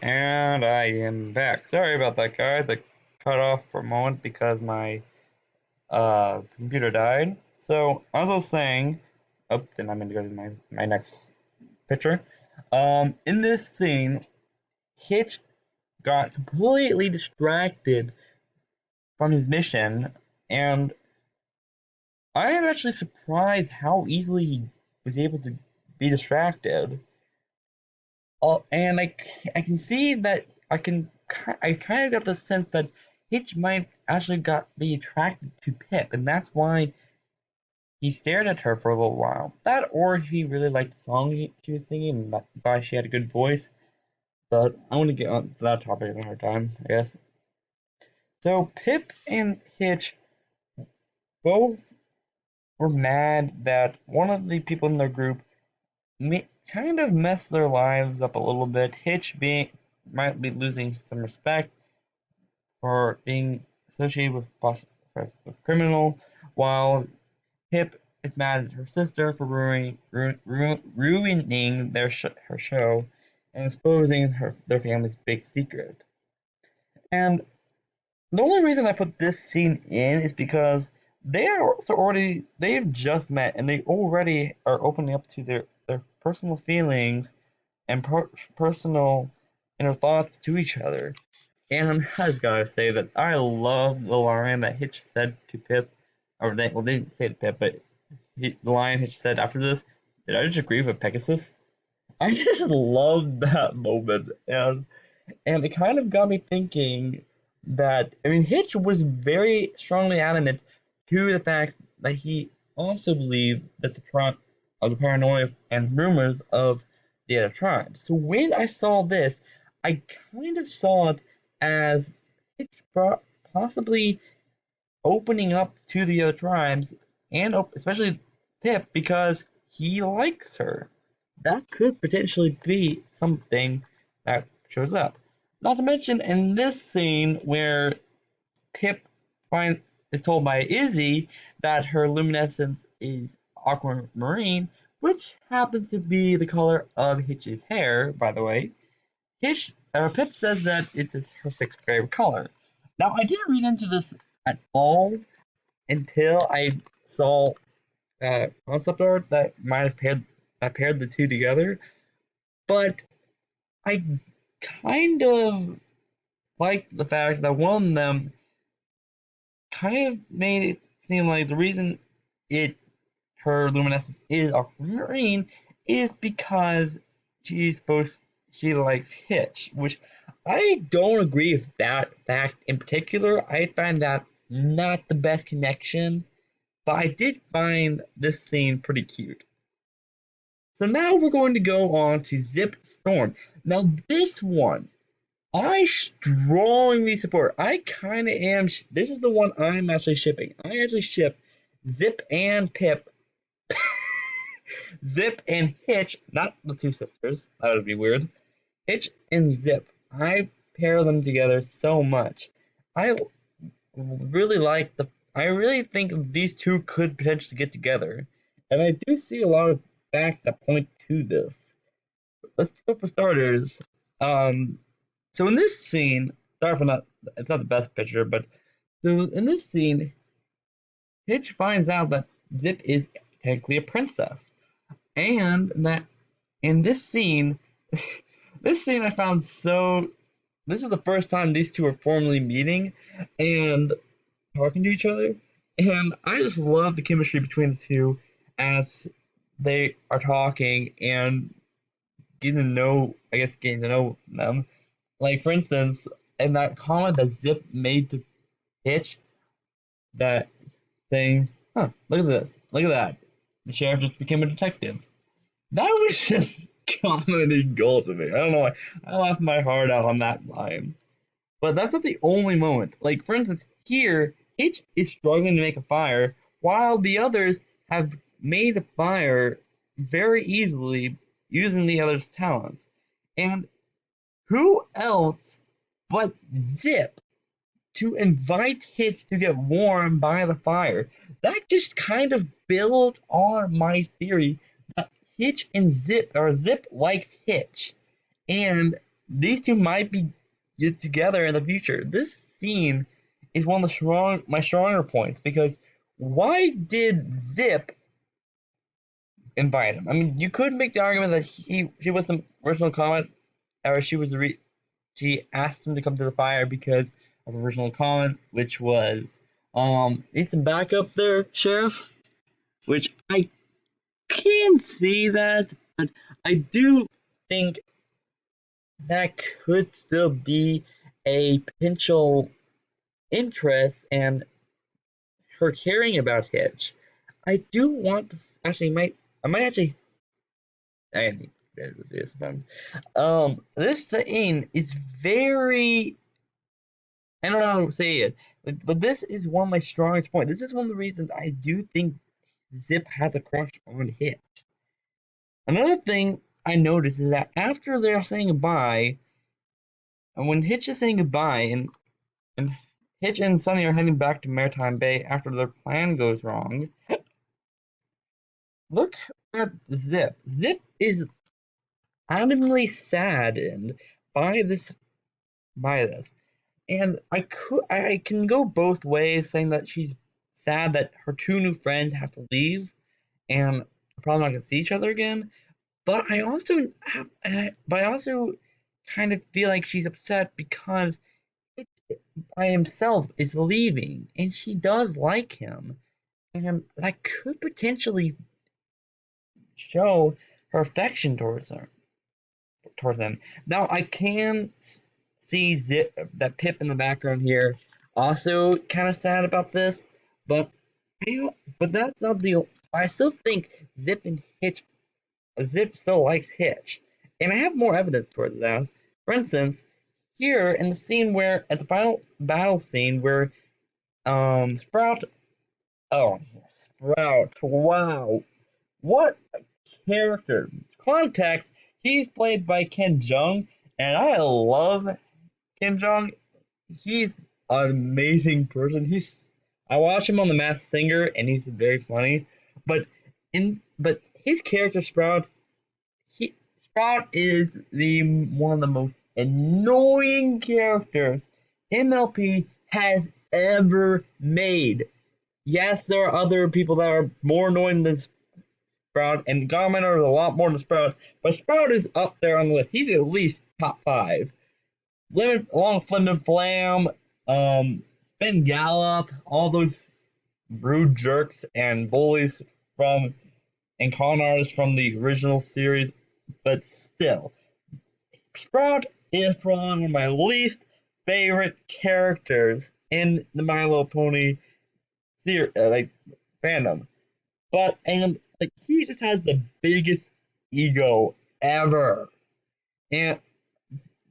And I am back. Sorry about that, guys. I cut off for a moment because my computer died. So as I was saying, oh, then I'm gonna go to my next picture. In this scene, Hitch got completely distracted from his mission, and I am actually surprised how easily he was able to be distracted. And I can see that I kind of got the sense that Hitch might actually got be attracted to Pip, and that's why he stared at her for a little while. That, or he really liked the song she was singing, and that's why she had a good voice. But I want to get on to that topic another time, I guess. So Pip and Hitch both were mad that one of the people in their group kind of messed their lives up a little bit. Hitch being might be losing some respect for being associated with criminal, while Pip is mad at her sister for ruining her show and exposing their family's big secret. And the only reason I put this scene in is because they've just met and they already are opening up to their personal feelings and personal inner thoughts to each other. And I've gotta say that I love the line that Hitch said to Pip, or they didn't say it to Pip, but the line Hitch said after this, did I just agree with Pegasus? I just love that moment, and it kind of got me thinking that, I mean, Hitch was very strongly adamant to the fact that he also believed that the paranoia and rumors of the other tribes. So when I saw this, I kind of saw it as Hitch possibly opening up to the other tribes, and especially Pip, because he likes her. That could potentially be something that shows up. Not to mention in this scene where Pip is told by Izzy that her luminescence is aquamarine, which happens to be the color of Hitch's hair, by the way. Pip says that it's her sixth favorite color. Now, I didn't read into this at all until I saw concept art that might have paired the two together, but I kind of liked the fact that one of them kind of made it seem like the reason it her luminescence is aquamarine is because she likes Hitch, which I don't agree with that fact in particular. I find that not the best connection, but I did find this scene pretty cute. So now we're going to go on to Zip Storm. Now this one I strongly support. I kind of am. This is the one I'm actually shipping. I actually ship Zip and Pip, Zip and Hitch, not the two sisters. That would be weird. Hitch and Zip. I pair them together so much. I really like the. I really think these two could potentially get together, and I do see a lot of facts that point to this. Let's go for starters. Um, so in this scene, sorry for not, it's not the best picture, but so in this scene, Hitch finds out that Zip is technically a princess, and that in this scene, this scene I found so. This is the first time these two are formally meeting and talking to each other, and I just love the chemistry between the two as they are talking and getting to know them. Like for instance, in that comment that Zip made to Hitch, that saying, "Huh, look at this, look at that, the sheriff just became a detective." That was just comedy gold to me. I don't know why I laughed my heart out on that line. But that's not the only moment. Like for instance, here Hitch is struggling to make a fire, while the others have made a fire very easily using the others' talents. And who else but Zip to invite Hitch to get warm by the fire? That just kind of built on my theory that Hitch and Zip likes Hitch. And these two might be get together in the future. This scene is one of the my stronger points because why did Zip invite him? I mean, you could make the argument that she was the original comment, or she asked him to come to the fire because of the original comment, which was need some backup there, Sheriff. Which I can see that, but I do think that could still be a potential interest and her caring about Hitch. I do want to actually I might actually I need this one. This scene is very I don't know how to say it, but this is one of my strongest points. This is one of the reasons I do think Zip has a crush on Hitch. Another thing I noticed is that after they're saying goodbye, and when Hitch is saying goodbye, and Hitch and Sunny are heading back to Maritime Bay after their plan goes wrong, look at Zip. Zip is adamantly saddened by this. And I can go both ways, saying that she's sad that her two new friends have to leave and probably not gonna see each other again. But I also kind of feel like she's upset because it by himself is leaving, and she does like him, and that could potentially show her affection towards him. Now I can see that Pip in the background here, also kind of sad about this, but but that's not the. I still think Zip still likes Hitch, and I have more evidence towards that. For instance, here in the scene where at the final battle scene where Sprout, oh Sprout, wow, what a character! Context, he's played by Ken Jeong, and I love Ken Jeong. He's an amazing person. I watch him on The Masked Singer, and he's very funny. But but his character Sprout is the one of the most annoying characters MLP has ever made. Yes, there are other people that are more annoying than Sprout, and Garmin is a lot more than Sprout, but Sprout is up there on the list. He's at least top five. Along with Flim and Flam, Spin Gallop, all those rude jerks and bullies from and con artists from the original series, but still, Sprout is probably one of my least favorite characters in the My Little Pony series, fandom. But and like he just has the biggest ego ever. And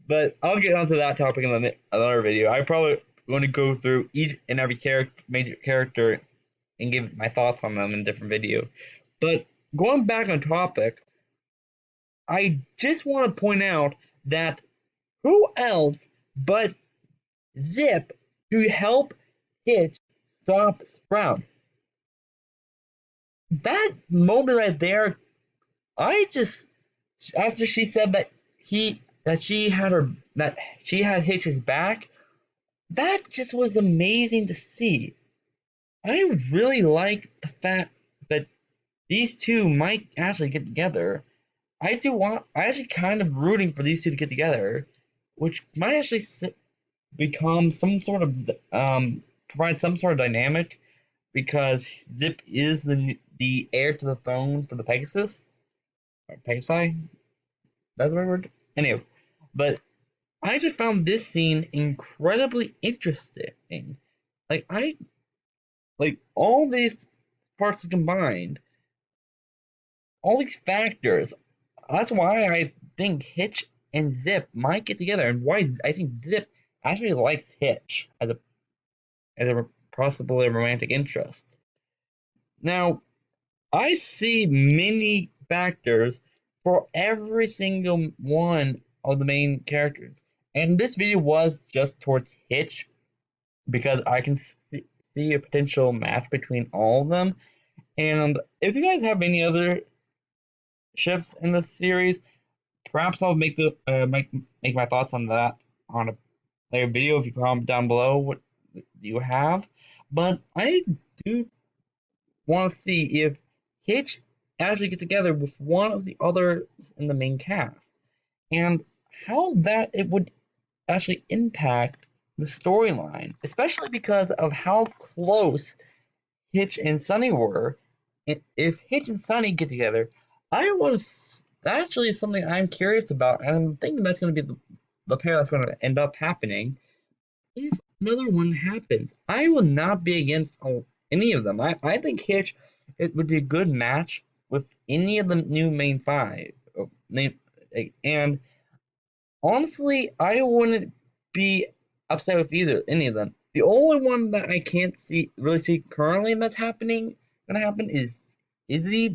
but I'll get onto that topic in another video. I probably going to go through each and every major character and give my thoughts on them in a different video. But going back on topic, I just want to point out that who else but Zip to help Hitch stop Sprout? That moment right there, I just after she said that she had Hitch's back, that just was amazing to see. I really like the fact that these two might actually get together. I actually kind of rooting for these two to get together, which might actually become some sort of provide some sort of dynamic because Zip is the heir to the throne for the Pegasus, or Pegasi. That's the right word. Anyway, but I just found this scene incredibly interesting. Like all these parts combined, all these factors. That's why I think Hitch and Zip might get together, and why I think Zip actually likes Hitch as a possibly romantic interest. Now, I see many factors for every single one of the main characters, and this video was just towards Hitch because I can see a potential match between all of them. And if you guys have any other ships in this series, perhaps I'll make my thoughts on that on a later video if you comment down below what you have. But I do want to see if Hitch actually get together with one of the others in the main cast, and how that it would actually impact the storyline, especially because of how close Hitch and Sunny were. If Hitch and Sunny get together, I want to. That actually is something I'm curious about, and I'm thinking that's going to be the pair that's going to end up happening. If another one happens, I will not be against any of them. I think Hitch it would be a good match with any of the new main five. And honestly, I wouldn't be upset with any of them. The only one that I can't see currently that's gonna happen is Izzy,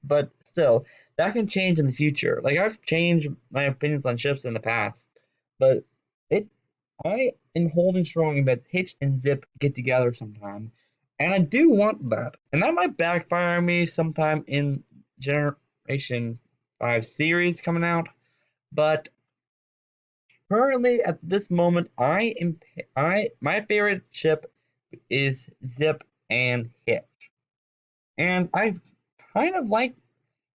but still, that can change in the future. Like I've changed my opinions on ships in the past, but it I am holding strong that Hitch and Zip get together sometime, and I do want that. And that might backfire on me sometime in Generation 5 series coming out, but currently, at this moment, I my favorite ship is Zip and Hitch, and I kind of like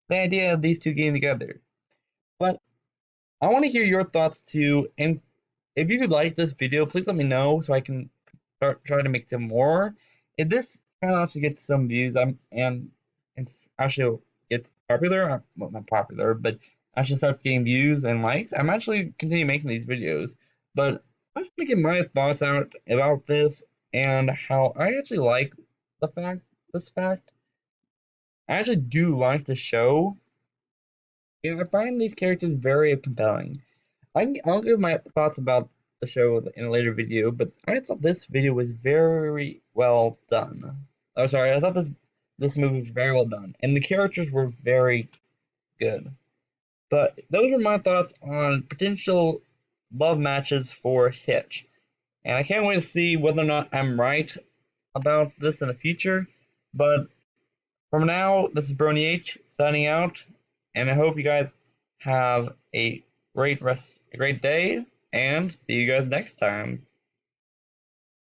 the idea of these two getting together. But I want to hear your thoughts too, and if you could like this video, please let me know so I can start trying to make some more. If this channel actually gets some views, and actually gets popular, well not popular, but actually starts getting views and likes, I'm actually continue making these videos. But I just want to get my thoughts out about this and how I actually like this fact. I actually do like the show, and I find these characters very compelling. I'll give my thoughts about the show in a later video, but I thought this video was very well done. Oh, sorry, I thought this movie was very well done, and the characters were very good. But those are my thoughts on potential love matches for Hitch, and I can't wait to see whether or not I'm right about this in the future. But from now, this is Brony H signing out, and I hope you guys have a great day, and see you guys next time.